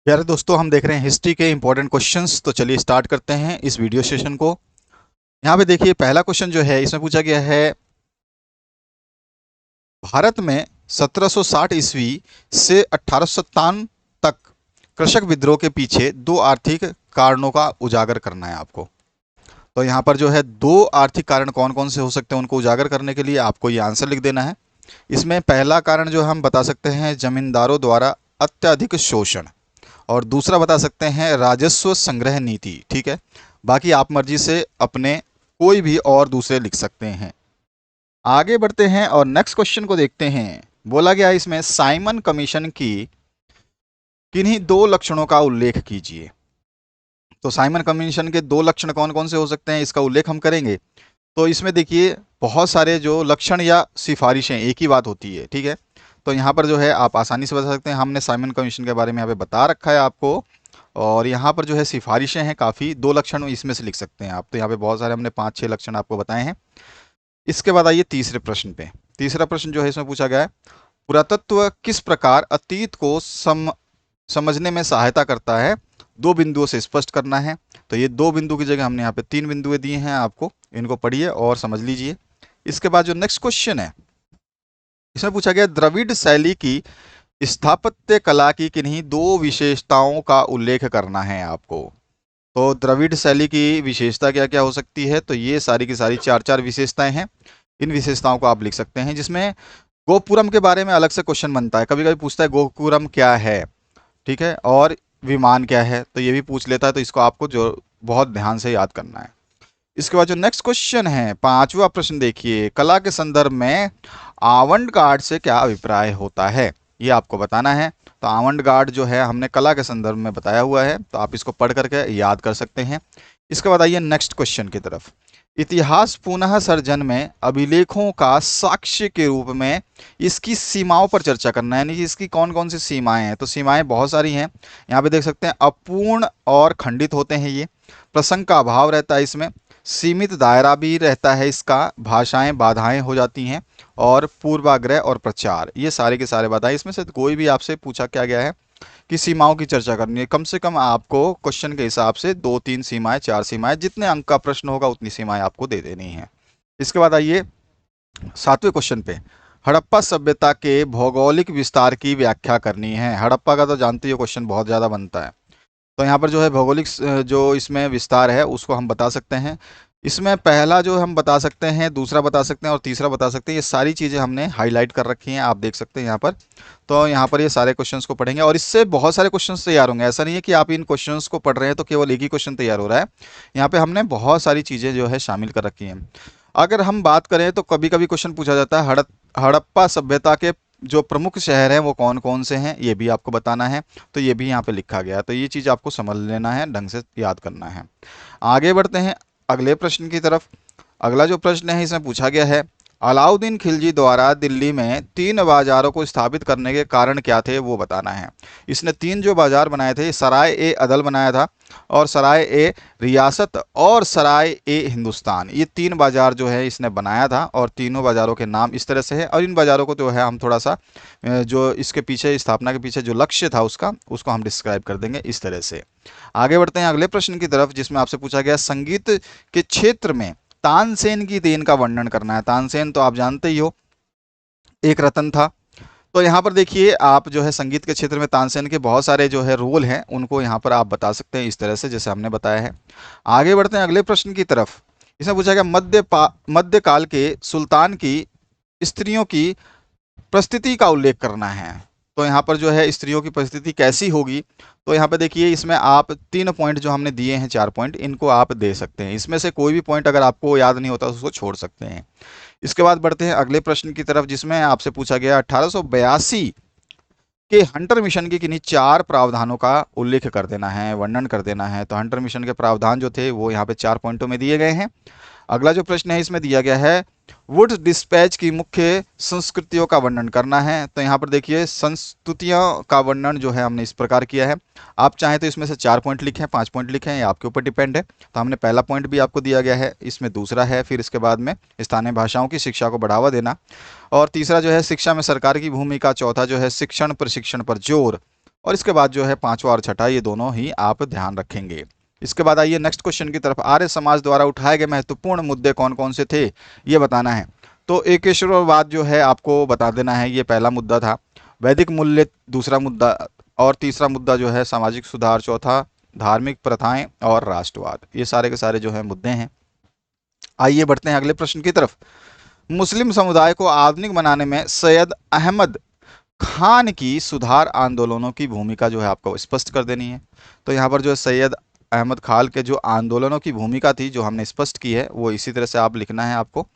प्यारे दोस्तों, हम देख रहे हैं हिस्ट्री के इंपॉर्टेंट क्वेश्चंस। तो चलिए स्टार्ट करते हैं इस वीडियो सेशन को। यहाँ पे देखिए, पहला क्वेश्चन जो है इसमें पूछा गया है, भारत में 1760 ईस्वी से 1857 तक कृषक विद्रोह के पीछे दो आर्थिक कारणों का उजागर करना है आपको। तो यहाँ पर जो है दो आर्थिक कारण कौन कौन से हो सकते हैं, उनको उजागर करने के लिए आपको ये आंसर लिख देना है। इसमें पहला कारण जो हम बता सकते हैं, जमींदारों द्वारा अत्यधिक शोषण। और दूसरा बता सकते हैं राजस्व संग्रह नीति। ठीक है, बाकी आप मर्जी से अपने कोई भी और दूसरे लिख सकते हैं। आगे बढ़ते हैं और नेक्स्ट क्वेश्चन को देखते हैं। बोला गया है इसमें, साइमन कमीशन की किन्हीं दो लक्षणों का उल्लेख कीजिए। तो साइमन कमीशन के दो लक्षण कौन कौन से हो सकते हैं, इसका उल्लेख हम करेंगे। तो इसमें देखिए, बहुत सारे जो लक्षण या सिफारिशें एक ही बात होती है। ठीक है, तो यहाँ पर जो है आप आसानी से बता सकते हैं। हमने साइमन कमीशन के बारे में यहाँ पे बता रखा है आपको। और यहाँ पर जो है सिफारिशें हैं काफ़ी, दो लक्षण इसमें से लिख सकते हैं आप। तो यहाँ पे बहुत सारे हमने 5-6 लक्षण आपको बताए हैं। इसके बाद आइए तीसरे प्रश्न पे। तीसरा प्रश्न जो है इसमें पूछा गया है, पुरातत्व किस प्रकार अतीत को समझने में सहायता करता है, दो बिंदुओं से स्पष्ट करना है। तो ये दो बिंदु की जगह हमने यहाँ पे 3 बिंदुएं दिए हैं आपको, इनको पढ़िए और समझ लीजिए। इसके बाद जो नेक्स्ट क्वेश्चन है, इसमें पूछा गया, द्रविड़ शैली की स्थापत्य कला की किन्हीं दो विशेषताओं का उल्लेख करना है आपको। तो द्रविड़ शैली की विशेषता क्या क्या हो सकती है, तो ये सारी की सारी चार चार विशेषताएं हैं। इन विशेषताओं को आप लिख सकते हैं, जिसमें गोपुरम के बारे में अलग से क्वेश्चन बनता है, कभी कभी पूछता है गोपुरम क्या है। ठीक है, और विमान क्या है, तो ये भी पूछ लेता है। तो इसको आपको जो बहुत ध्यान से याद करना है। इसके बाद जो नेक्स्ट क्वेश्चन है, पांचवा प्रश्न देखिए, कला के संदर्भ में आवंट गार्ड से क्या अभिप्राय होता है, ये आपको बताना है। तो आवंट गार्ड जो है हमने कला के संदर्भ में बताया हुआ है, तो आप इसको पढ़ करके याद कर सकते हैं। इसके बाद आइए नेक्स्ट क्वेश्चन की तरफ। इतिहास पुनः सर्जन में अभिलेखों का साक्ष्य के रूप में इसकी सीमाओं पर चर्चा करना है, यानी कि इसकी कौन कौन सी सीमाएं हैं। तो सीमाएं बहुत सारी हैं, यहाँ पे देख सकते हैं। अपूर्ण और खंडित होते हैं ये, प्रसंग का अभाव रहता है इसमें, सीमित दायरा भी रहता है इसका, भाषाएं बाधाएं हो जाती हैं, और पूर्वाग्रह और प्रचार, ये सारे के सारे बाधाएं। इसमें से कोई भी आपसे पूछा क्या गया है कि सीमाओं की चर्चा करनी है, कम से कम आपको क्वेश्चन के हिसाब से 2-3 सीमाएं, 4 सीमाएं, जितने अंक का प्रश्न होगा उतनी सीमाएं आपको दे देनी है। इसके बाद आइए सातवें क्वेश्चन पे, हड़प्पा सभ्यता के भौगोलिक विस्तार की व्याख्या करनी है। हड़प्पा का तो जानते हो क्वेश्चन बहुत ज़्यादा बनता है। तो यहाँ पर जो है भौगोलिक जो इसमें विस्तार है उसको हम बता सकते हैं। इसमें पहला जो हम बता सकते हैं, दूसरा बता सकते हैं और तीसरा बता सकते हैं। ये सारी चीज़ें हमने हाईलाइट कर रखी हैं, आप देख सकते हैं यहाँ पर। तो यहाँ पर ये सारे क्वेश्चंस को पढ़ेंगे और इससे बहुत सारे क्वेश्चंस तैयार होंगे। ऐसा नहीं है कि आप इन क्वेश्चंस को पढ़ रहे हैं तो केवल एक ही क्वेश्चन तैयार हो रहा है। यहाँ पे हमने बहुत सारी चीज़ें जो है शामिल कर रखी हैं। अगर हम बात करें तो कभी कभी क्वेश्चन पूछा जाता है, हड़प्पा सभ्यता के जो प्रमुख शहर हैं वो कौन कौन से हैं, ये भी आपको बताना है। तो ये भी यहाँ पे लिखा गया है, तो ये चीज़ आपको समझ लेना है, ढंग से याद करना है। आगे बढ़ते हैं अगले प्रश्न की तरफ। अगला जो प्रश्न है इसमें पूछा गया है, अलाउद्दीन खिलजी द्वारा दिल्ली में 3 बाजारों को स्थापित करने के कारण क्या थे, वो बताना है। इसने 3 जो बाजार बनाए थे, सराय ए अदल बनाया था, और सराय ए रियासत, और सराय ए हिंदुस्तान, ये 3 बाजार जो है इसने बनाया था। और तीनों बाजारों के नाम इस तरह से है। और इन बाजारों को जो है हम थोड़ा सा जो इसके पीछे, स्थापना के पीछे जो लक्ष्य था उसका, उसको हम डिस्क्राइब कर देंगे इस तरह से। आगे बढ़ते हैं अगले प्रश्न की तरफ, जिसमें आपसे पूछा गया, संगीत के क्षेत्र में तानसेन की देन का वर्णन करना है। तानसेन तो आप जानते ही हो, एक रतन था। तो यहाँ पर देखिए, आप जो है संगीत के क्षेत्र में तानसेन के बहुत सारे जो है रोल हैं, उनको यहाँ पर आप बता सकते हैं इस तरह से जैसे हमने बताया है। आगे बढ़ते हैं अगले प्रश्न की तरफ। इसमें पूछा गया, मध्यकाल के सुल्तान की स्त्रियों की परिस्थिति का उल्लेख करना है। तो यहाँ पर जो है स्त्रियों की परिस्थिति कैसी होगी, तो यहाँ पे देखिए, इसमें आप 3 पॉइंट जो हमने दिए हैं, 4 पॉइंट, इनको आप दे सकते हैं। इसमें से कोई भी पॉइंट अगर आपको याद नहीं होता तो उसको छोड़ सकते हैं। इसके बाद बढ़ते हैं अगले प्रश्न की तरफ, जिसमें आपसे पूछा गया, 1882 के हंटर मिशन के किन्हीं 4 प्रावधानों का उल्लेख कर देना है, वर्णन कर देना है। तो हंटर मिशन के प्रावधान जो थे वो यहाँ पे 4 पॉइंटों में दिए गए हैं। अगला जो प्रश्न है इसमें दिया गया है, वुड डिस्पैच की मुख्य संस्कृतियों का वर्णन करना है। तो यहाँ पर देखिए, संस्कृतियों का वर्णन जो है हमने इस प्रकार किया है। आप चाहें तो इसमें से 4 पॉइंट लिखें, 5 पॉइंट लिखें, ये आपके ऊपर डिपेंड है। तो हमने पहला पॉइंट भी आपको दिया गया है, इसमें दूसरा है, फिर इसके बाद में स्थानीय भाषाओं की शिक्षा को बढ़ावा देना, और तीसरा जो है शिक्षा में सरकार की भूमिका, चौथा जो है शिक्षण प्रशिक्षण पर जोर, और इसके बाद जो है पांचवा और छठा, ये दोनों ही आप ध्यान रखेंगे। इसके बाद आइए नेक्स्ट क्वेश्चन की तरफ। आर्य समाज द्वारा उठाए गए महत्वपूर्ण मुद्दे कौन कौन से थे, ये बताना है। तो एकेश्वरवाद जो है आपको बता देना है, ये पहला मुद्दा था। वैदिक मूल्य दूसरा मुद्दा, और तीसरा मुद्दा जो है सामाजिक सुधार, चौथा धार्मिक प्रथाएं और राष्ट्रवाद। ये सारे के सारे जो है मुद्दे हैं। आइए बढ़ते हैं अगले प्रश्न की तरफ। मुस्लिम समुदाय को आधुनिक बनाने में सैयद अहमद खान की सुधार आंदोलनों की भूमिका जो है आपको स्पष्ट कर देनी है। तो यहाँ पर जो है सैयद अहमद खान के जो आंदोलनों की भूमिका थी जो हमने स्पष्ट की है, वो इसी तरह से आप लिखना है आपको।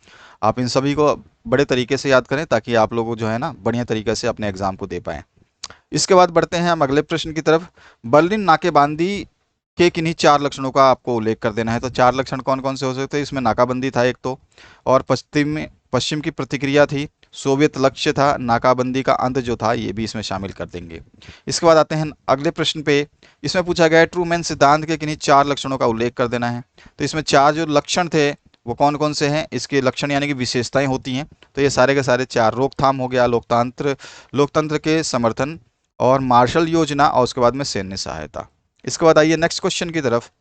आप इन सभी को बड़े तरीके से याद करें ताकि आप लोग जो है ना बढ़िया तरीके से अपने एग्जाम को दे पाएं। इसके बाद बढ़ते हैं हम अगले प्रश्न की तरफ। बर्लिन नाकेबंदी के किन्हीं चार लक्षणों का आपको उल्लेख कर देना है। तो चार लक्षण कौन कौन से हो सकते हैं? इसमें नाकाबंदी था एक तो, और पश्चिम की प्रतिक्रिया थी, सोवियत लक्ष्य था, नाकाबंदी का अंत जो था ये भी इसमें शामिल कर देंगे। इसके बाद आते हैं अगले प्रश्न पे। इसमें पूछा गया है ट्रूमैन सिद्धांत के किन्हीं चार लक्षणों का उल्लेख कर देना है। तो इसमें चार जो लक्षण थे वो कौन कौन से हैं? इसके लक्षण यानी कि विशेषताएं होती हैं। तो ये सारे के सारे चार, रोकथाम हो गया, लोकतंत्र के समर्थन, और मार्शल योजना, और उसके बाद में सैन्य सहायता। इसके बाद आइए नेक्स्ट क्वेश्चन की तरफ।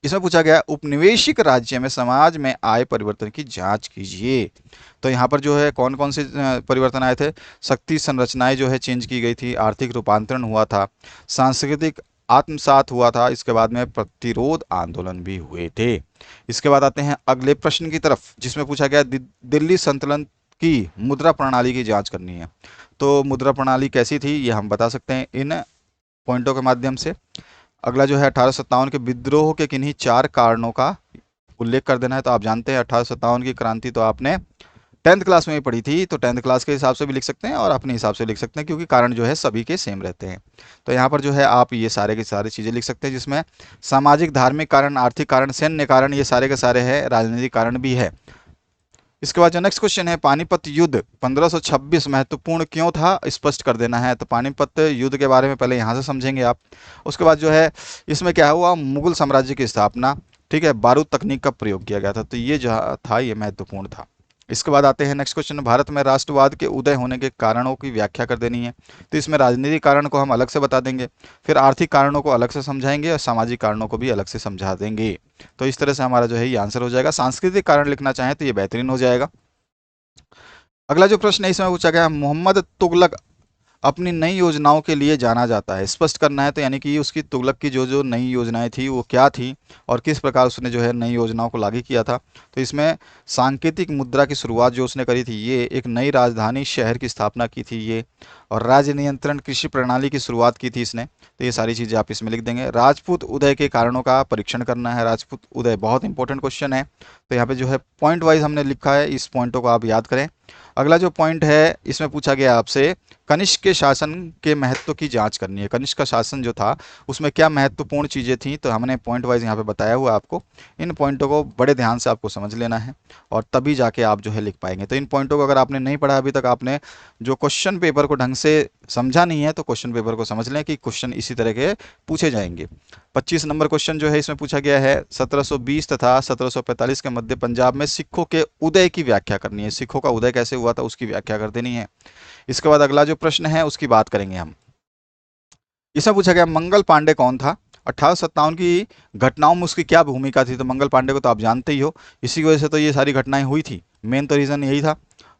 इसमें पूछा गया उपनिवेशिक राज्य में समाज में आए परिवर्तन की जांच कीजिए। तो यहाँ पर जो है कौन कौन से परिवर्तन आए थे? शक्ति संरचनाएं जो है चेंज की गई थी, आर्थिक रूपांतरण हुआ था, सांस्कृतिक आत्मसात हुआ था, इसके बाद में प्रतिरोध आंदोलन भी हुए थे। इसके बाद आते हैं अगले प्रश्न की तरफ जिसमें पूछा गया दिल्ली संतुलन की मुद्रा प्रणाली की जांच करनी है। तो मुद्रा प्रणाली कैसी थी ये हम बता सकते हैं इन पॉइंटों के माध्यम से। अगला जो है 1857 के विद्रोह के किन्हीं चार कारणों का उल्लेख कर देना है। तो आप जानते हैं 1857 की क्रांति तो आपने 10th क्लास में ही पढ़ी थी, तो 10th क्लास के हिसाब से भी लिख सकते हैं और अपने हिसाब से लिख सकते हैं क्योंकि कारण जो है सभी के सेम रहते हैं। तो यहाँ पर जो है आप ये सारे के सारे चीज़ें लिख सकते हैं जिसमें सामाजिक, धार्मिक कारण, आर्थिक कारण, सैन्य कारण, ये सारे के सारे हैं, राजनीतिक कारण भी है। इसके बाद जो नेक्स्ट क्वेश्चन है, पानीपत युद्ध 1526 महत्वपूर्ण क्यों था, स्पष्ट कर देना है। तो पानीपत युद्ध के बारे में पहले यहाँ से समझेंगे आप। उसके बाद जो है इसमें क्या हुआ, मुगल साम्राज्य की स्थापना, ठीक है, बारूद तकनीक का प्रयोग किया गया था। तो ये जो था ये महत्वपूर्ण था। इसके बाद आते हैं नेक्स्ट क्वेश्चन, भारत में राष्ट्रवाद के उदय होने के कारणों की व्याख्या कर देनी है। तो इसमें राजनीतिक कारण को हम अलग से बता देंगे, फिर आर्थिक कारणों को अलग से समझाएंगे और सामाजिक कारणों को भी अलग से समझा देंगे। तो इस तरह से हमारा जो है ये आंसर हो जाएगा। सांस्कृतिक कारण लिखना चाहें तो ये बेहतरीन हो जाएगा। अगला जो प्रश्न है इसमें पूछा गया, मोहम्मद तुगलक अपनी नई योजनाओं के लिए जाना जाता है, स्पष्ट करना है। तो यानी कि उसकी तुगलक की जो जो नई योजनाएं थी वो क्या थी और किस प्रकार उसने जो है नई योजनाओं को लागू किया था। तो इसमें सांकेतिक मुद्रा की शुरुआत जो उसने करी थी ये, एक नई राजधानी शहर की स्थापना की थी ये, और राज्य नियंत्रण कृषि प्रणाली की शुरुआत की थी इसने। तो ये सारी चीज़ें आप इसमें लिख देंगे। राजपूत उदय के कारणों का परीक्षण करना है। राजपूत उदय बहुत इंपॉर्टेंट क्वेश्चन है, तो यहाँ पे जो है पॉइंट वाइज हमने लिखा है, इस पॉइंटों को आप याद करें। अगला जो पॉइंट है इसमें पूछा गया आपसे कनिष्क के शासन के महत्व की जांच करनी है। कनिष्क का शासन जो था उसमें क्या महत्वपूर्ण चीज़ें थी, तो हमने पॉइंट वाइज यहाँ पे बताया हुआ आपको। इन पॉइंटों को बड़े ध्यान से आपको समझ लेना है और तभी जाके आप जो है लिख पाएंगे। तो इन पॉइंटों को अगर आपने नहीं पढ़ा अभी तक, आपने जो क्वेश्चन पेपर को ढंग से समझा नहीं है, तो क्वेश्चन पेपर को समझ लें कि क्वेश्चन इसी तरह के पूछे जाएंगे। 25 नंबर क्वेश्चन जो है इसमें पूछा गया है 1720 तथा 1745 के मध्य पंजाब में सिखों के उदय की व्याख्या करनी है। सिखों का उदय कैसे हुआ था उसकी व्याख्या कर देनी है। इसके बाद अगला जो प्रश्न है उसकी बात करेंगे हम। इसमें पूछा गया मंगल पांडे कौन था, 1857 की घटनाओं में उसकी क्या भूमिका थी। तो मंगल पांडे को तो आप जानते ही हो, इसी की वजह से तो ये सारी घटनाएं हुई थी, मेन तो रीज़न यही था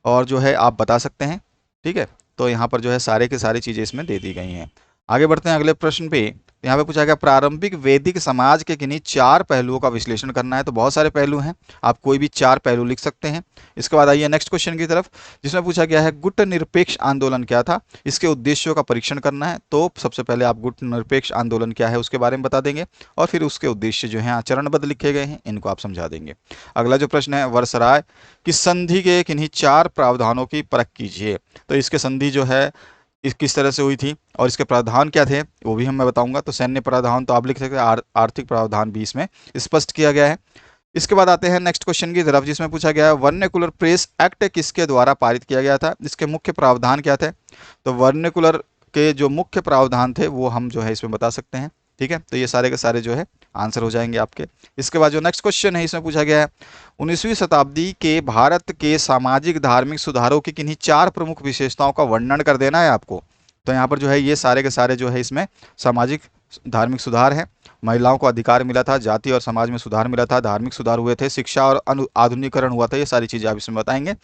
और जो है आप बता सकते हैं, ठीक है। तो यहाँ पर जो है सारे के सारी चीज़ें इसमें दे दी गई हैं। आगे बढ़ते हैं अगले प्रश्न पे। यहाँ पे पूछा गया प्रारंभिक वैदिक समाज के किन्हीं चार पहलुओं का विश्लेषण करना है। तो बहुत सारे पहलू हैं, आप कोई भी चार पहलू लिख सकते हैं। इसके बाद आइए नेक्स्ट क्वेश्चन की तरफ जिसमें पूछा गया है गुट निरपेक्ष आंदोलन क्या था, इसके उद्देश्यों का परीक्षण करना है। तो सबसे पहले आप गुट निरपेक्ष आंदोलन क्या है उसके बारे में बता देंगे और फिर उसके उद्देश्य जो है चरणबद्ध लिखे गए हैं इनको आप समझा देंगे। अगला जो प्रश्न है वर्सराय की संधि के किन्हीं चार प्रावधानों की परख कीजिए। तो इसके संधि जो है इस किस तरह से हुई थी और इसके प्रावधान क्या थे वो भी मैं बताऊंगा। तो सैन्य प्रावधान तो आप लिख सकते हैं, आर्थिक प्रावधान भी इसमें स्पष्ट किया गया है। इसके बाद आते हैं नेक्स्ट क्वेश्चन की तरफ जिसमें पूछा गया है वर्नाक्युलर प्रेस एक्ट किसके द्वारा पारित किया गया था, इसके मुख्य प्रावधान क्या थे। तो वर्नाक्युलर के जो मुख्य प्रावधान थे वो हम जो है इसमें बता सकते हैं, ठीक है। तो ये सारे के सारे जो है आंसर हो जाएंगे आपके। इसके बाद जो नेक्स्ट क्वेश्चन है इसमें पूछा गया है 19वीं शताब्दी के भारत के सामाजिक धार्मिक सुधारों की किन्हीं चार प्रमुख विशेषताओं का वर्णन कर देना है आपको। तो यहाँ पर जो है ये सारे के सारे जो है इसमें सामाजिक धार्मिक सुधार है। महिलाओं को अधिकार मिला था, जाति और समाज में सुधार मिला था, धार्मिक सुधार हुए थे, शिक्षा और आधुनिकीकरण हुआ था। ये सारी चीजें आप इसमें बताएंगे।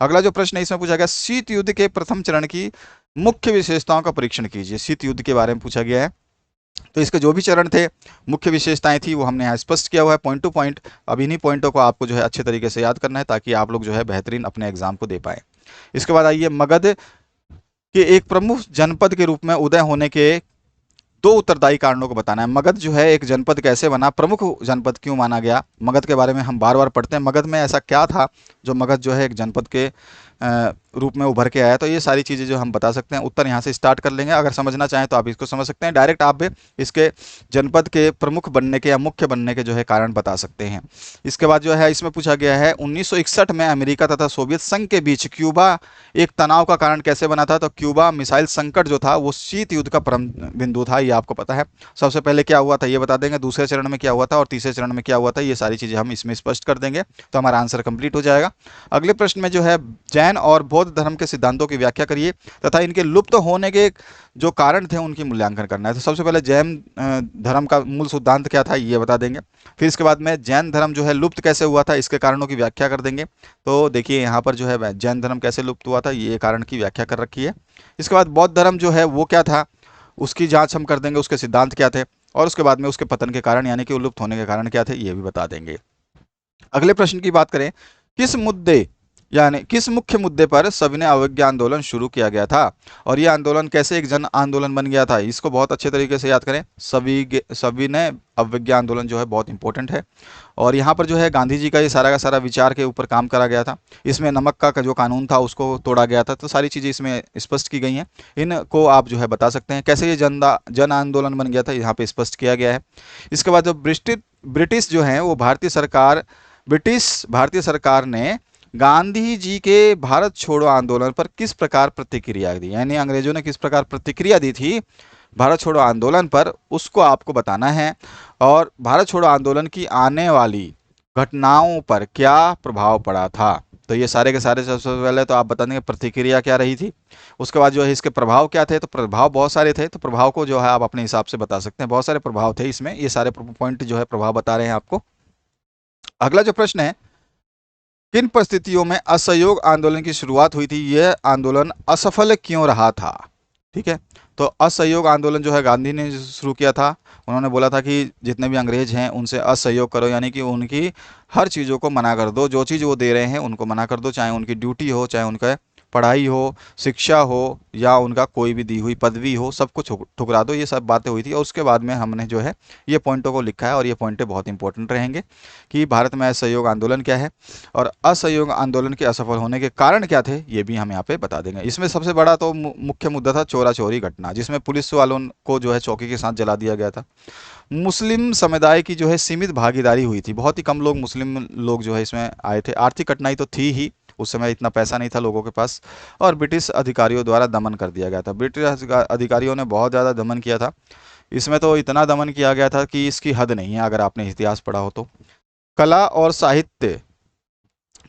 अगला जो प्रश्न है इसमें पूछा गया, शीत युद्ध के प्रथम चरण की मुख्य विशेषताओं का परीक्षण कीजिए। शीत युद्ध के बारे में पूछा गया है। तो इसके जो भी चरण थे, मुख्य विशेषताएं थी, वो हमने यहाँ स्पष्ट किया हुआ है पॉइंट टू पॉइंट। अब इन्हीं पॉइंटों को आपको जो है अच्छे तरीके से याद करना है ताकि आप लोग जो है बेहतरीन अपने एग्जाम को दे पाए। इसके बाद आइए, मगध के एक प्रमुख जनपद के रूप में उदय होने के दो उत्तरदायी कारणों को बताना है। मगध जो है एक जनपद कैसे बना, प्रमुख जनपद क्यों माना गया, मगध के बारे में हम बार बार पढ़ते हैं। मगध में ऐसा क्या था जो मगध जो है एक जनपद के रूप में उभर के आया। तो ये सारी चीज़ें जो हम बता सकते हैं, उत्तर यहाँ से स्टार्ट कर लेंगे। अगर समझना चाहें तो आप इसको समझ सकते हैं, डायरेक्ट आप भी इसके जनपद के प्रमुख बनने के या मुख्य बनने के जो है कारण बता सकते हैं। इसके बाद जो है इसमें पूछा गया है, 1961 में अमेरिका तथा सोवियत संघ के बीच क्यूबा एक तनाव का कारण कैसे बना था। तो क्यूबा मिसाइल संकट जो था वो शीत युद्ध का परम बिंदु था, ये आपको पता है। सबसे पहले क्या हुआ था ये बता देंगे, दूसरे चरण में क्या हुआ था और तीसरे चरण में क्या हुआ था, ये सारी चीज़ें हम इसमें स्पष्ट कर देंगे तो हमारा आंसर कंप्लीट हो जाएगा। अगले प्रश्न में जो है, जैन और बौद्ध धर्म के सिद्धांतों की व्याख्या करिए तथा इनके लुप्त होने के जो कारण थे उनकी मूल्यांकन करना है। तो सबसे पहले जैन धर्म का मूल सिद्धांत क्या था ये बता देंगे। फिर इसके बाद में जैन धर्म जो है लुप्त कैसे हुआ था, इसके कारणों की व्याख्या कर देंगे। तो देखिए यहाँ पर जो है जैन धर्म कैसे लुप्त हुआ था, ये कारण की व्याख्या कर रखी है। इसके बाद बौद्ध धर्म जो है वो क्या था, उसकी जांच हम कर देंगे, उसके सिद्धांत क्या थे, और उसके बाद में उसके पतन के कारण यानी कि लुप्त होने के कारण क्या थे ये भी बता देंगे। अगले प्रश्न की बात करें, किस मुद्दे यानी किस मुख्य मुद्दे पर सविनय अवज्ञा आंदोलन शुरू किया गया था और यह आंदोलन कैसे एक जन आंदोलन बन गया था, इसको बहुत अच्छे तरीके से याद करें। सविनय अवज्ञा आंदोलन जो है बहुत इंपॉर्टेंट है और यहाँ पर जो है गांधी जी का ये सारा का सारा विचार के ऊपर काम करा गया था। इसमें नमक का जो कानून था उसको तोड़ा गया था। तो सारी चीज़ें इसमें स्पष्ट की गई हैं, इनको आप जो है बता सकते हैं। कैसे ये जन आंदोलन बन गया था यहाँ पे स्पष्ट किया गया है। इसके बाद जो ब्रिटिश जो है वो ब्रिटिश भारतीय सरकार ने गांधी जी के भारत छोड़ो आंदोलन पर किस प्रकार प्रतिक्रिया दी, यानी अंग्रेजों ने किस प्रकार प्रतिक्रिया दी थी भारत छोड़ो आंदोलन पर, उसको आपको बताना है। और भारत छोड़ो आंदोलन की आने वाली घटनाओं पर क्या प्रभाव पड़ा था, तो ये सारे के सारे सबसे पहले तो आप बता देंगे प्रतिक्रिया क्या रही थी। उसके बाद जो है इसके प्रभाव क्या थे, तो प्रभाव बहुत सारे थे, तो प्रभाव को जो है आप अपने हिसाब से बता सकते हैं। बहुत सारे प्रभाव थे इसमें, ये सारे पॉइंट जो है प्रभाव बता रहे हैं आपको। अगला जो प्रश्न है, किन परिस्थितियों में असहयोग आंदोलन की शुरुआत हुई थी, यह आंदोलन असफल क्यों रहा था। ठीक है, तो असहयोग आंदोलन जो है गांधी ने शुरू किया था। उन्होंने बोला था कि जितने भी अंग्रेज हैं उनसे असहयोग करो, यानी कि उनकी हर चीज़ों को मना कर दो, जो चीज़ वो दे रहे हैं उनको मना कर दो, चाहे उनकी ड्यूटी हो, चाहे उनका पढ़ाई हो, शिक्षा हो, या उनका कोई भी दी हुई पदवी हो, सब कुछ ठुकरा दो। ये सब बातें हुई थी और उसके बाद में हमने जो है ये पॉइंटों को लिखा है और ये पॉइंटें बहुत इंपॉर्टेंट रहेंगे कि भारत में असहयोग आंदोलन क्या है और असहयोग आंदोलन के असफल होने के कारण क्या थे, ये भी हम यहाँ पे बता देंगे। इसमें सबसे बड़ा तो मुख्य मुद्दा था चोरा चोरी घटना, जिसमें पुलिस वालों को जो है चौकी के साथ जला दिया गया था। मुस्लिम समुदाय की जो है सीमित भागीदारी हुई थी, बहुत ही कम लोग मुस्लिम लोग जो है इसमें आए थे। आर्थिक कठिनाई तो थी ही, उस समय इतना पैसा नहीं था लोगों के पास। और ब्रिटिश अधिकारियों द्वारा दमन कर दिया गया था, ब्रिटिश अधिकारियों ने बहुत ज़्यादा दमन किया था। इसमें तो इतना दमन किया गया था कि इसकी हद नहीं है, अगर आपने इतिहास पढ़ा हो तो। कला और साहित्य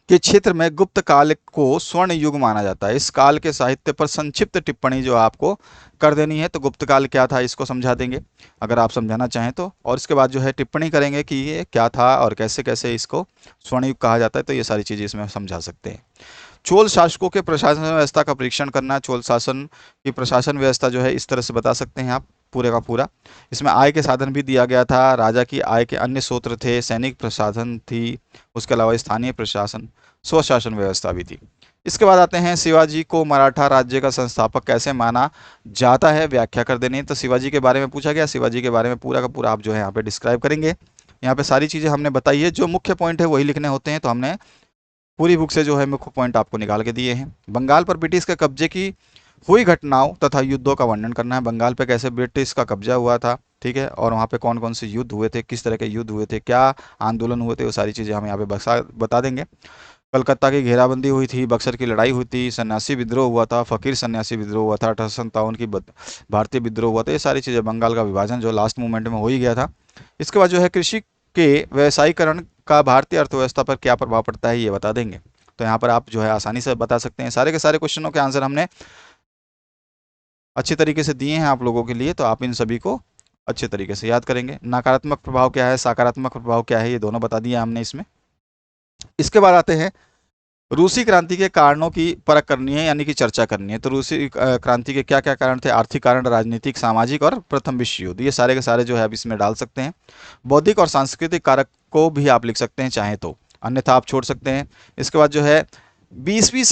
के क्षेत्र में गुप्त काल को स्वर्ण युग माना जाता है। इस काल के साहित्य पर संक्षिप्त टिप्पणी जो आपको कर देनी है, तो गुप्त काल क्या था इसको समझा देंगे अगर आप समझाना चाहें तो, और इसके बाद जो है टिप्पणी करेंगे कि ये क्या था और कैसे कैसे इसको स्वर्ण युग कहा जाता है। तो ये सारी चीज़ें इसमें समझा सकते हैं। चोल शासकों के प्रशासन व्यवस्था का परीक्षण करना, चोल शासन की प्रशासन व्यवस्था जो है इस तरह से बता सकते हैं आप पूरे का पूरा। इसमें आय के साधन भी दिया गया था, राजा की आय के अन्य स्रोत थे, सैनिक प्रशासन थी, उसके अलावा स्थानीय प्रशासन, स्वशासन व्यवस्था भी थी। इसके बाद आते हैं, शिवाजी को मराठा राज्य का संस्थापक कैसे माना जाता है, व्याख्या कर देनी है। तो शिवाजी के बारे में पूछा गया, शिवाजी के बारे में पूरा का पूरा आप जो है यहाँ पे डिस्क्राइब करेंगे। यहाँ पे सारी चीज़ें हमने बताई है, जो मुख्य पॉइंट है वही लिखने होते हैं, तो हमने पूरी बुक से जो है मुख्य पॉइंट आपको निकाल के दिए हैं। बंगाल पर ब्रिटिश के कब्जे की हुई घटनाओं तथा युद्धों का वर्णन करना है, बंगाल पे कैसे ब्रिटिश का कब्जा हुआ था, ठीक है, और वहाँ पे कौन कौन से युद्ध हुए थे, किस तरह के युद्ध हुए थे, क्या आंदोलन हुए थे, वो सारी चीज़ें हम यहाँ पे बता देंगे। कलकत्ता की घेराबंदी हुई थी, बक्सर की लड़ाई हुई थी, सन्यासी विद्रोह हुआ था, फकीर सन्यासी विद्रोह हुआ था, 1857 की भारतीय विद्रोह हुआ था। ये सारी चीज़ें, बंगाल का विभाजन जो लास्ट मोमेंट में हो ही गया था। इसके बाद जो है कृषि के व्यवसायीकरण का भारतीय अर्थव्यवस्था पर क्या प्रभाव पड़ता है ये बता देंगे। तो यहाँ पर आप जो है आसानी से बता सकते हैं। सारे के सारे क्वेश्चनों के आंसर हमने अच्छे तरीके से दिए हैं आप लोगों के लिए, तो आप इन सभी को अच्छे तरीके से याद करेंगे। नकारात्मक प्रभाव क्या है, सकारात्मक प्रभाव क्या है, ये दोनों बता दिया हमने इसमें। इसके बाद आते हैं रूसी क्रांति के कारणों की परख करनी है, यानी कि चर्चा करनी है। तो रूसी क्रांति के क्या क्या कारण थे? आर्थिक कारण, राजनीतिक, सामाजिक और प्रथम विश्व युद्ध, ये सारे के सारे जो है आप इसमें डाल सकते हैं। बौद्धिक और सांस्कृतिक कारक को भी आप लिख सकते हैं चाहे तो, अन्यथा आप छोड़ सकते हैं। इसके बाद जो है 20वीं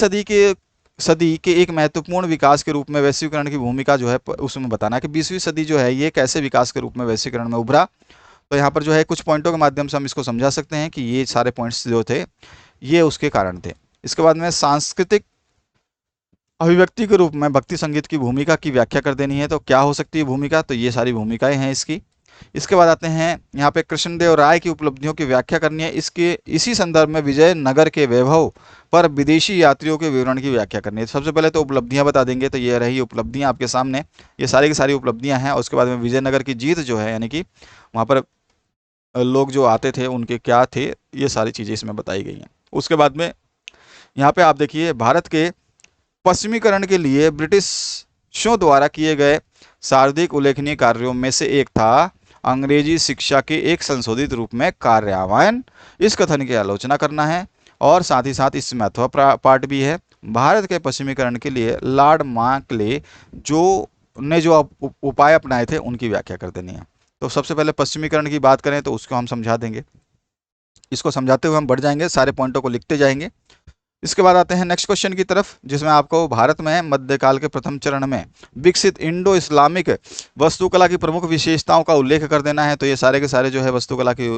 सदी के एक महत्वपूर्ण विकास के रूप में वैश्वीकरण की भूमिका जो है उसमें बताना है कि 20वीं सदी जो है ये कैसे विकास के रूप में वैश्वीकरण में उभरा। तो यहाँ पर जो है कुछ पॉइंटों के माध्यम से हम इसको समझा सकते हैं कि ये सारे पॉइंट्स जो थे ये उसके कारण थे। इसके बाद में सांस्कृतिक अभिव्यक्ति के रूप में भक्ति संगीत की भूमिका की व्याख्या कर देनी है। तो क्या हो सकती है भूमिका? तो ये सारी भूमिकाएं हैं इसकी। इसके बाद आते हैं यहाँ पे कृष्णदेव राय की उपलब्धियों की व्याख्या करनी है। इसी संदर्भ में विजयनगर के वैभव पर विदेशी यात्रियों के विवरण की व्याख्या करनी है। सबसे पहले तो उपलब्धियां बता देंगे, तो ये रही उपलब्धियां आपके सामने, ये सारी की सारी उपलब्धियां हैं। और उसके बाद में विजयनगर की जीत जो है, यानी कि वहाँ पर लोग जो आते थे उनके क्या थे, ये सारी चीज़ें इसमें बताई गई हैं। उसके बाद में यहाँ पे आप देखिए भारत के पश्चिमीकरण के लिए ब्रिटिशों द्वारा किए गए सर्वाधिक उल्लेखनीय कार्यों में से एक था अंग्रेजी शिक्षा के एक संशोधित रूप में कार्यान्वयन। इस कथन की आलोचना करना है और साथ ही साथ इसमें महत्वपूर्ण पार्ट भी है। भारत के पश्चिमीकरण के लिए लॉर्ड मार्कले जो उपाय अपनाए थे उनकी व्याख्या कर देनी है। तो सबसे पहले पश्चिमीकरण की बात करें तो उसको हम समझा देंगे, इसको समझाते हुए हम बढ़ जाएंगे, सारे पॉइंटों को लिखते जाएंगे। इसके बाद आते हैं नेक्स्ट क्वेश्चन की तरफ, जिसमें आपको भारत में मध्यकाल के प्रथम चरण में विकसित इंडो इस्लामिक वास्तुकला की प्रमुख विशेषताओं का उल्लेख कर देना है। तो ये सारे के सारे जो है वास्तुकला की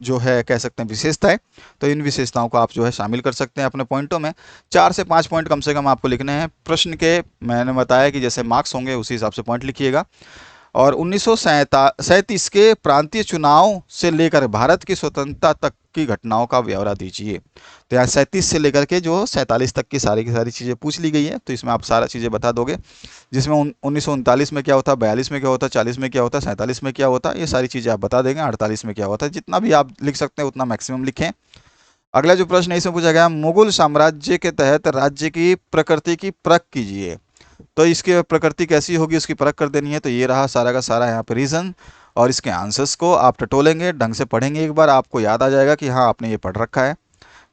जो है कह सकते हैं विशेषताएं, तो इन विशेषताओं को आप जो है शामिल कर सकते हैं अपने पॉइंटों में। 4 से 5 पॉइंट कम से कम आपको लिखने हैं। प्रश्न के मैंने बताया कि जैसे मार्क्स होंगे उसी हिसाब से पॉइंट लिखिएगा। और 1937 के प्रांतीय चुनाव से लेकर भारत की स्वतंत्रता तक की घटनाओं का ब्यौरा दीजिए। तो यहाँ 37 से लेकर के जो 47 तक की सारी चीज़ें पूछ ली गई है, तो इसमें आप सारा चीज़ें बता दोगे, जिसमें 1939 में क्या होता, 42 में क्या होता, 40 में क्या होता, 47 में क्या होता, ये सारी चीज़ें आप बता देंगे। 48 में क्या होता है, जितना भी आप लिख सकते हैं उतना मैक्सिमम लिखें। अगला जो प्रश्न है इसमें पूछा गया, मुगल साम्राज्य के तहत राज्य की प्रकृति की परख कीजिए। तो इसकी प्रकृति कैसी होगी उसकी परख कर देनी है। तो ये रहा सारा का सारा यहाँ पे रीजन, और इसके आंसर्स को आप टटोलेंगे, ढंग से पढ़ेंगे, एक बार आपको याद आ जाएगा कि हाँ आपने ये पढ़ रखा है।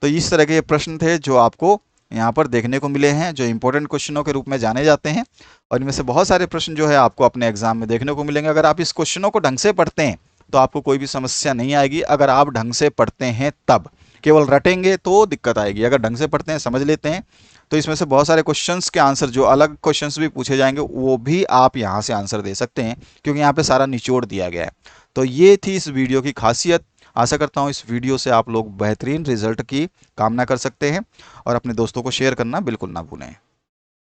तो इस तरह के ये प्रश्न थे जो आपको यहाँ पर देखने को मिले हैं, जो इंपॉर्टेंट क्वेश्चनों के रूप में जाने जाते हैं। और इनमें से बहुत सारे प्रश्न जो है आपको अपने एग्जाम में देखने को मिलेंगे। अगर आप इस क्वेश्चनों को ढंग से पढ़ते हैं तो आपको कोई भी समस्या नहीं आएगी। अगर आप ढंग से पढ़ते हैं तब, केवल रटेंगे तो दिक्कत आएगी। अगर ढंग से पढ़ते हैं, समझ लेते हैं, तो इसमें से बहुत सारे क्वेश्चंस के आंसर, जो अलग क्वेश्चंस भी पूछे जाएंगे, वो भी आप यहाँ से आंसर दे सकते हैं, क्योंकि यहाँ पे सारा निचोड़ दिया गया है। तो ये थी इस वीडियो की खासियत। आशा करता हूँ इस वीडियो से आप लोग बेहतरीन रिजल्ट की कामना कर सकते हैं, और अपने दोस्तों को शेयर करना बिल्कुल ना भूलें।